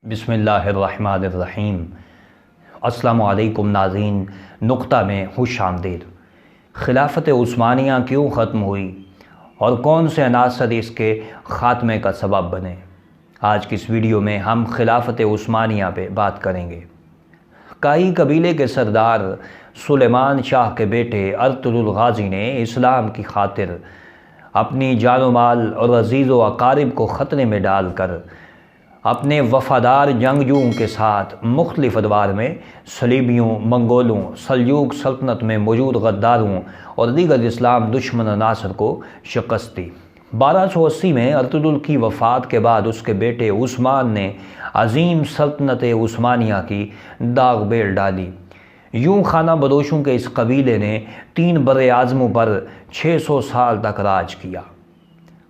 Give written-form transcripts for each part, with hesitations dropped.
بسم اللہ الرحمن الرحیم۔ السلام علیکم ناظرین، نقطہ میں خوش آمدید۔ خلافت عثمانیہ کیوں ختم ہوئی اور کون سے عناصر اس کے خاتمے کا سبب بنے؟ آج کی اس ویڈیو میں ہم خلافت عثمانیہ پہ بات کریں گے۔ کائی قبیلے کے سردار سلیمان شاہ کے بیٹے ارطغرل غازی نے اسلام کی خاطر اپنی جان و مال اور عزیز و اقارب کو خطرے میں ڈال کر اپنے وفادار جنگجوؤں کے ساتھ مختلف ادوار میں صلیبیوں، منگولوں، سلجوق سلطنت میں موجود غداروں اور دیگر اسلام دشمن عناصر کو شکست دی۔ 1280 میں ارطغرل کی وفات کے بعد اس کے بیٹے عثمان نے عظیم سلطنت عثمانیہ کی داغ بیل ڈالی۔ یوں خانہ بدوشوں کے اس قبیلے نے 3 براعظموں پر 600 سال تک راج کیا۔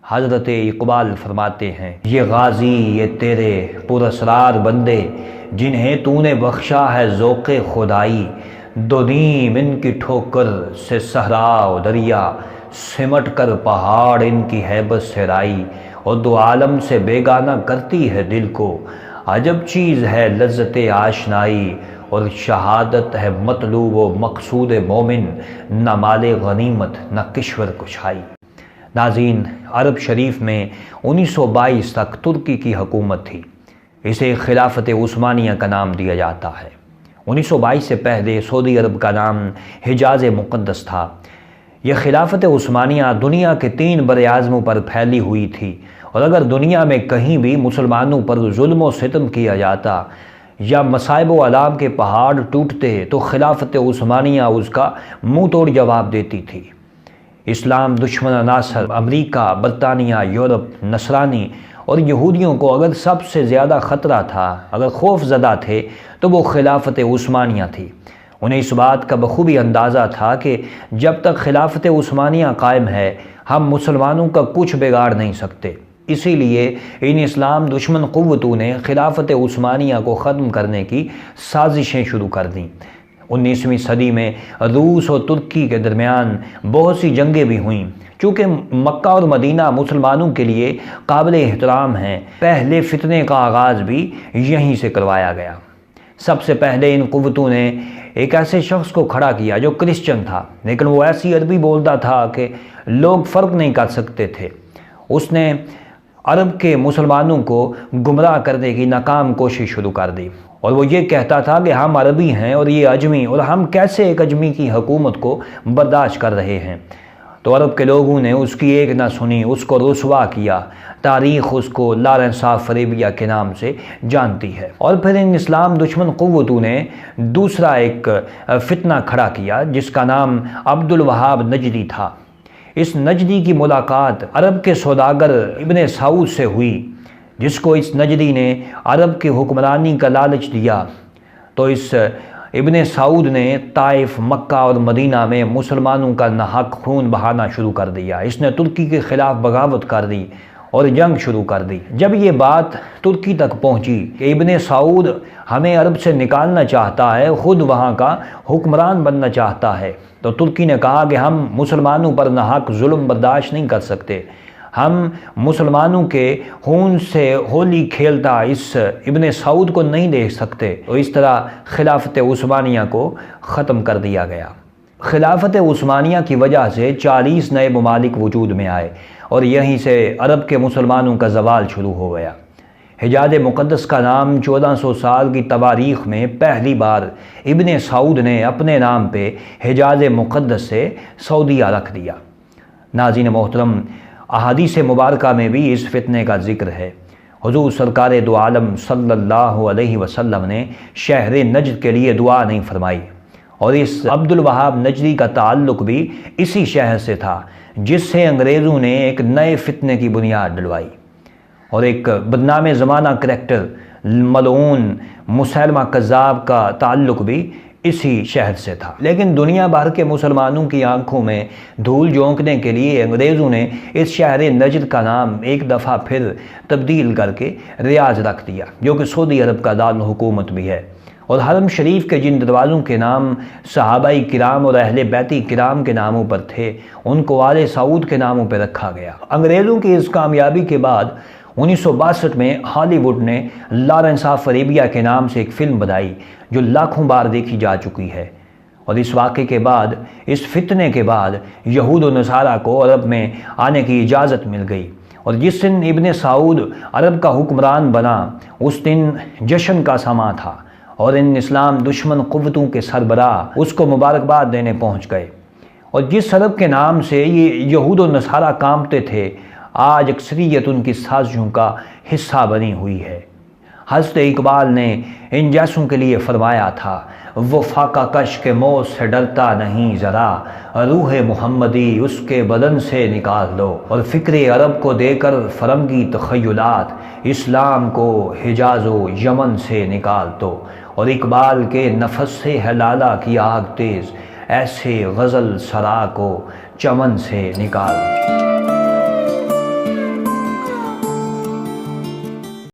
حضرت اقبال فرماتے ہیں، یہ غازی یہ تیرے پراسرار بندے، جنہیں تو نے بخشا ہے ذوق خدائی، دو نیم ان کی ٹھوکر سے صحرا و دریا، سمٹ کر پہاڑ ان کی ہیبت سے رائی، اور دو عالم سے بیگانہ کرتی ہے دل کو، عجب چیز ہے لذت آشنائی، اور شہادت ہے مطلوب و مقصود مومن، نہ مال غنیمت نہ کشور کشائی۔ ناظرین، عرب شریف میں 1922 تک ترکی کی حکومت تھی۔ اسے خلافت عثمانیہ کا نام دیا جاتا ہے۔ 1922 سے پہلے سعودی عرب کا نام حجاز مقدس تھا۔ یہ خلافت عثمانیہ دنیا کے 3 براعظموں پر پھیلی ہوئی تھی، اور اگر دنیا میں کہیں بھی مسلمانوں پر ظلم و ستم کیا جاتا یا مصائب و آلام کے پہاڑ ٹوٹتے تو خلافت عثمانیہ اس کا منہ توڑ جواب دیتی تھی۔ اسلام دشمن عناصر امریکہ، برطانیہ، یورپ، نصرانی اور یہودیوں کو اگر سب سے زیادہ خطرہ تھا، اگر خوف زدہ تھے، تو وہ خلافت عثمانیہ تھی۔ انہیں اس بات کا بخوبی اندازہ تھا کہ جب تک خلافت عثمانیہ قائم ہے، ہم مسلمانوں کا کچھ بگاڑ نہیں سکتے۔ اسی لیے ان اسلام دشمن قوتوں نے خلافت عثمانیہ کو ختم کرنے کی سازشیں شروع کر دیں۔ 19ویں صدی میں روس اور ترکی کے درمیان بہت سی جنگیں بھی ہوئیں۔ چونکہ مکہ اور مدینہ مسلمانوں کے لیے قابل احترام ہیں، پہلے فتنے کا آغاز بھی یہیں سے کروایا گیا۔ سب سے پہلے ان قوتوں نے ایک ایسے شخص کو کھڑا کیا جو کرسچن تھا، لیکن وہ ایسی عربی بولتا تھا کہ لوگ فرق نہیں کر سکتے تھے۔ اس نے عرب کے مسلمانوں کو گمراہ کرنے کی ناکام کوشش شروع کر دی، اور وہ یہ کہتا تھا کہ ہم عربی ہیں اور یہ اجمی، اور ہم کیسے ایک اجمی کی حکومت کو برداشت کر رہے ہیں۔ تو عرب کے لوگوں نے اس کی ایک نہ سنی، اس کو رسوا کیا۔ تاریخ اس کو لارنس آف اریبیا کے نام سے جانتی ہے۔ اور پھر ان اسلام دشمن قوتوں نے دوسرا ایک فتنہ کھڑا کیا جس کا نام عبد الوہاب نجدی تھا۔ اس نجدی کی ملاقات عرب کے سوداگر ابن سعود سے ہوئی، جس کو اس نجدی نے عرب کی حکمرانی کا لالچ دیا۔ تو اس ابن سعود نے طائف، مکہ اور مدینہ میں مسلمانوں کا ناحق خون بہانا شروع کر دیا۔ اس نے ترکی کے خلاف بغاوت کر دی اور جنگ شروع کر دی۔ جب یہ بات ترکی تک پہنچی کہ ابن سعود ہمیں عرب سے نکالنا چاہتا ہے، خود وہاں کا حکمران بننا چاہتا ہے، تو ترکی نے کہا کہ ہم مسلمانوں پر ناحق ظلم برداشت نہیں کر سکتے، ہم مسلمانوں کے خون سے ہولی کھیلتا اس ابن سعود کو نہیں دیکھ سکتے۔ تو اس طرح خلافت عثمانیہ کو ختم کر دیا گیا۔ خلافت عثمانیہ کی وجہ سے 40 نئے ممالک وجود میں آئے، اور یہیں سے عرب کے مسلمانوں کا زوال شروع ہو گیا۔ حجاز مقدس کا نام 1400 سال کی تواریخ میں پہلی بار ابن سعود نے اپنے نام پہ حجاز مقدس سے سعودیہ رکھ دیا۔ ناظرین محترم، احادیث مبارکہ میں بھی اس فتنے کا ذکر ہے۔ حضور سرکار دو عالم صلی اللہ علیہ وسلم نے شہر نجد کے لیے دعا نہیں فرمائی، اور اس عبد الوہاب نجدی کا تعلق بھی اسی شہر سے تھا جس سے انگریزوں نے ایک نئے فتنے کی بنیاد ڈلوائی، اور ایک بدنام زمانہ کریکٹر ملعون مسیلمہ کذاب کا تعلق بھی اسی شہر سے تھا۔ لیکن دنیا بھر کے مسلمانوں کی آنکھوں میں دھول جھونکنے کے لیے انگریزوں نے اس شہر نجد کا نام ایک دفعہ پھر تبدیل کر کے ریاض رکھ دیا، جو کہ سعودی عرب کا دارالحکومت بھی ہے۔ اور حرم شریف کے جن دروازوں کے نام صحابہ کرام اور اہل بیت کرام کے ناموں پر تھے، ان کو آل سعود کے ناموں پہ رکھا گیا۔ انگریزوں کی اس کامیابی کے بعد 1962 میں ہالی ووڈ نے لارنس آف اریبیا کے نام سے ایک فلم بنائی جو لاکھوں بار دیکھی جا چکی ہے، اور اس واقعے کے بعد، اس فتنے کے بعد یہود و نصارہ کو عرب میں آنے کی اجازت مل گئی، اور جس دن ابن سعود عرب کا حکمران بنا اس دن جشن کا سماں تھا، اور ان اسلام دشمن قوتوں کے سربراہ اس کو مبارکباد دینے پہنچ گئے، اور جس عرب کے نام سے یہ یہود و نصارہ کامتے تھے آج اکثریت ان کی سازشوں کا حصہ بنی ہوئی ہے۔ حضرت اقبال نے ان جیسوں کے لیے فرمایا تھا، وہ فاقہ کش کے موت سے ڈرتا نہیں ذرا، روح محمدی اس کے بدن سے نکال لو، اور فکر عرب کو دے کر فرنگی تخیلات اسلام کو حجاز و یمن سے نکال دو، اور اقبال کے نفس سے ہے لالا کی آگ تیز، ایسے غزل سرا کو چمن سے نکال دو۔